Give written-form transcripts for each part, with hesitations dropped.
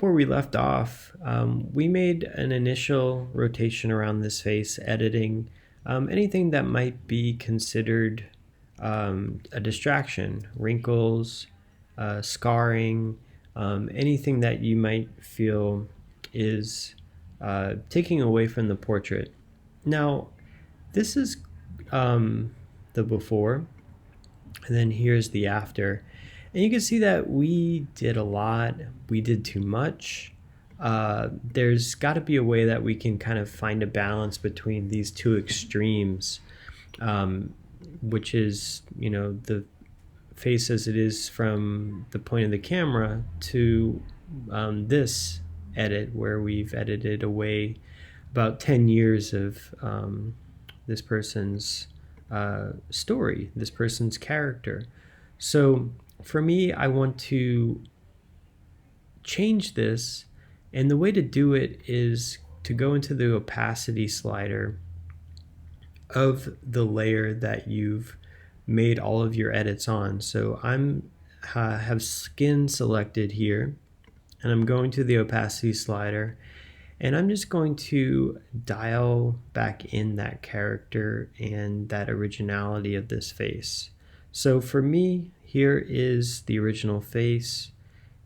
where we left off, we made an initial rotation around this face, editing anything that might be considered a distraction, wrinkles, scarring, anything that you might feel is taking away from the portrait. Now, this is the before, and then here's the after. And you can see that we did a lot, we did too much. There's got to be a way that we can kind of find a balance between these two extremes, which is, the face as it is from the point of the camera to this edit where we've edited away about 10 years of this person's story, this person's character. So for me, I want to change this, and the way to do it is to go into the opacity slider of the layer that you've made all of your edits on. So I'm have skin selected here, and I'm going to the opacity slider, and I'm just going to dial back in that character and that originality of this face. So for me, here is the original face.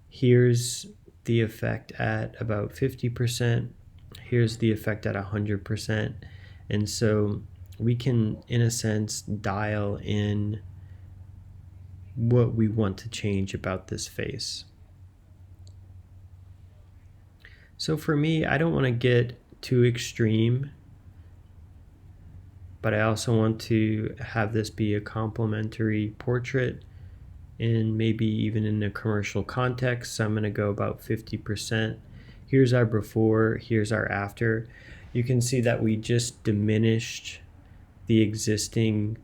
Here's the effect at about 50%. Here's the effect at 100%. And so we can, in a sense, dial in what we want to change about this face. So for me, I don't want to get too extreme, but I also want to have this be a complementary portrait, and maybe even in a commercial context. So I'm going to go about 50%. Here's our before, here's our after. You can see that we just diminished the existing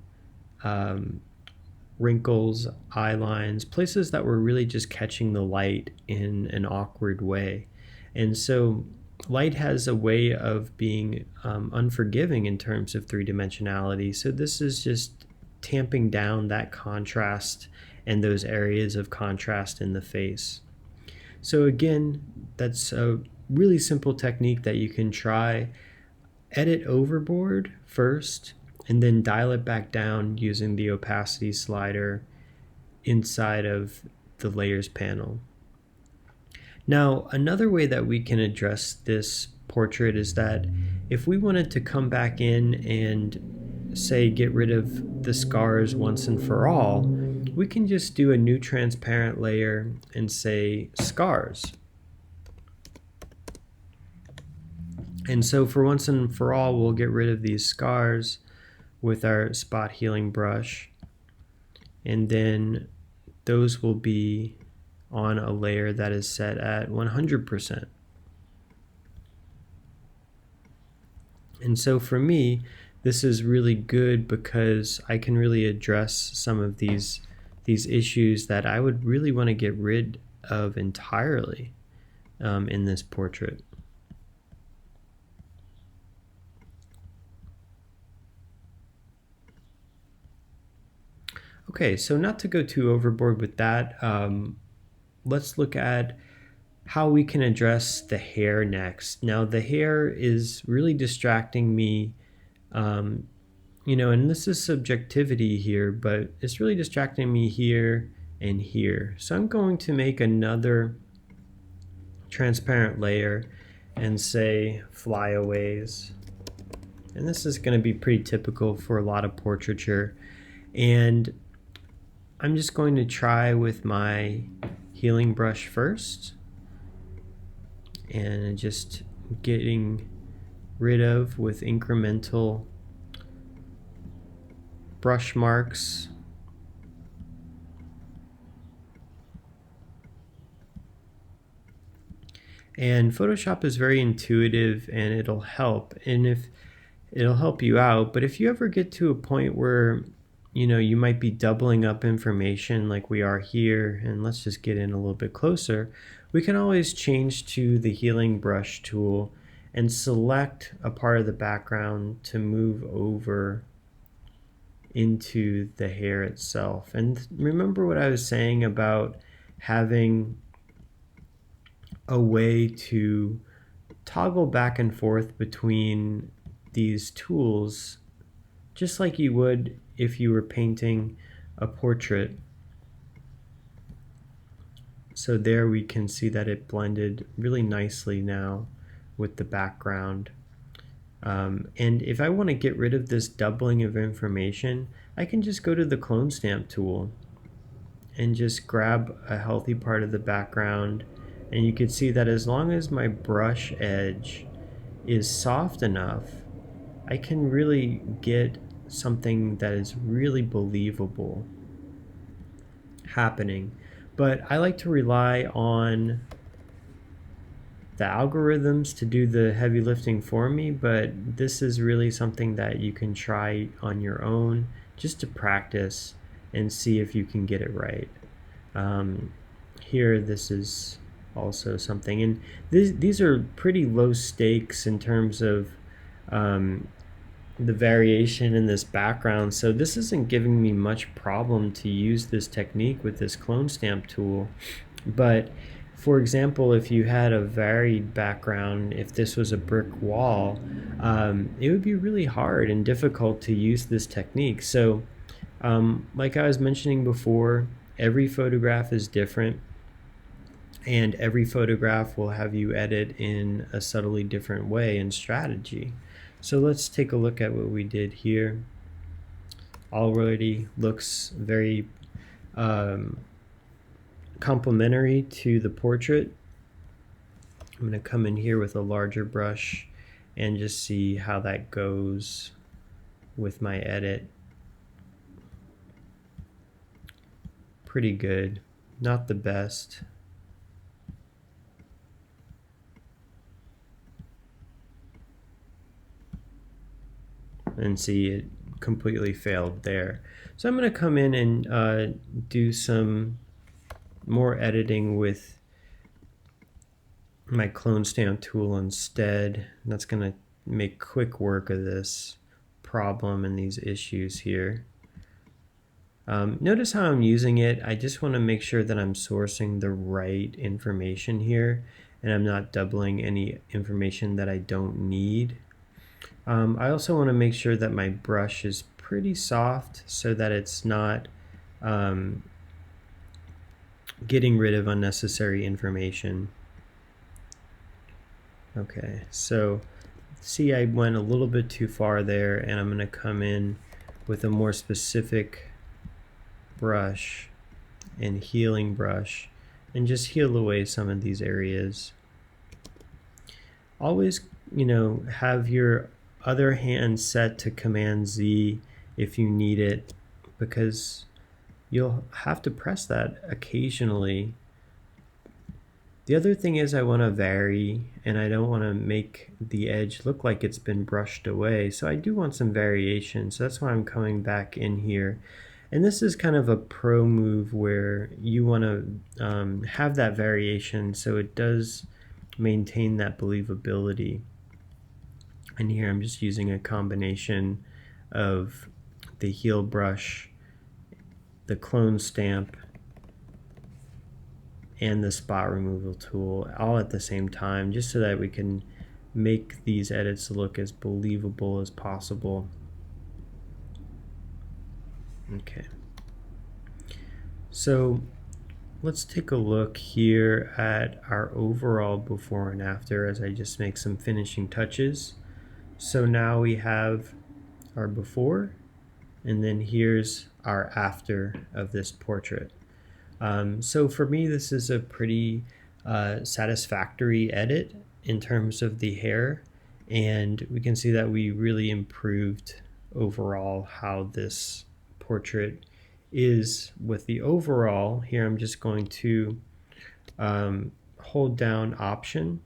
wrinkles, eye lines, places that were really just catching the light in an awkward way. And so light has a way of being unforgiving in terms of three-dimensionality. So this is just tamping down that contrast and those areas of contrast in the face. So again, that's a really simple technique that you can try. Edit overboard first, and then dial it back down using the opacity slider inside of the layers panel. Now, another way that we can address this portrait is that if we wanted to come back in and say get rid of the scars once and for all, we can just do a new transparent layer and say scars. And so for once and for all, we'll get rid of these scars with our spot healing brush, and then those will be on a layer that is set at 100%. And so for me, this is really good because I can really address some of these issues that I would really want to get rid of entirely in this portrait. Okay, so not to go too overboard with that, let's look at how we can address the hair next. Now, the hair is really distracting me, and this is subjectivity here, but it's really distracting me here and here. So I'm going to make another transparent layer and say flyaways. And this is going to be pretty typical for a lot of portraiture. And I'm just going to try with my healing brush first, and just getting rid of with incremental brush marks. And Photoshop is very intuitive, and it'll help, and if it'll help you out. But if you ever get to a point where you might be doubling up information like we are here, and let's just get in a little bit closer, we can always change to the healing brush tool and select a part of the background to move over into the hair itself. And remember what I was saying about having a way to toggle back and forth between these tools just like you would if you were painting a portrait. So there we can see that it blended really nicely now with the background. And if I want to get rid of this doubling of information, I can just go to the clone stamp tool and just grab a healthy part of the background, and you can see that as long as my brush edge is soft enough, I can really get something that is really believable happening. But I like to rely on the algorithms to do the heavy lifting for me, but this is really something that you can try on your own just to practice and see if you can get it right. Here, this is also something, and these are pretty low stakes in terms of the variation in this background, so this isn't giving me much problem to use this technique with this clone stamp tool. But for example, if you had a varied background, if this was a brick wall, it would be really hard and difficult to use this technique. So like I was mentioning before, every photograph is different, and every photograph will have you edit in a subtly different way and strategy. So let's take a look at what we did here. Already looks very complementary to the portrait. I'm going to come in here with a larger brush and just see how that goes with my edit. Pretty good, not the best. And see, it completely failed there. So I'm going to come in and do some more editing with my clone stamp tool instead. And that's going to make quick work of this problem and these issues here. Notice how I'm using it. I just want to make sure that I'm sourcing the right information here, and I'm not doubling any information that I don't need. I also want to make sure that my brush is pretty soft so that it's not getting rid of unnecessary information. Okay, so see, I went a little bit too far there, and I'm going to come in with a more specific brush and healing brush and just heal away some of these areas. Always, have your other hand set to Command Z if you need it, because you'll have to press that occasionally. The other thing is I want to vary, and I don't want to make the edge look like it's been brushed away, so I do want some variation. So that's why I'm coming back in here. And this is kind of a pro move where you want to have that variation so it does maintain that believability. And here I'm just using a combination of the heal brush, the clone stamp, and the spot removal tool all at the same time, just so that we can make these edits look as believable as possible. Okay, so let's take a look here at our overall before and after as I just make some finishing touches. So now we have our before, and then here's our after of this portrait. So for me, this is a pretty satisfactory edit in terms of the hair, and we can see that we really improved overall how this portrait is with the overall. Here I'm just going to hold down Option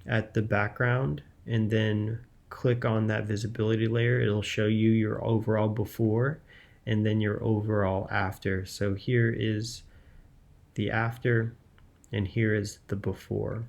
at the background and then click on that visibility layer. It'll show you your overall before and then your overall after. So here is the after and here is the before.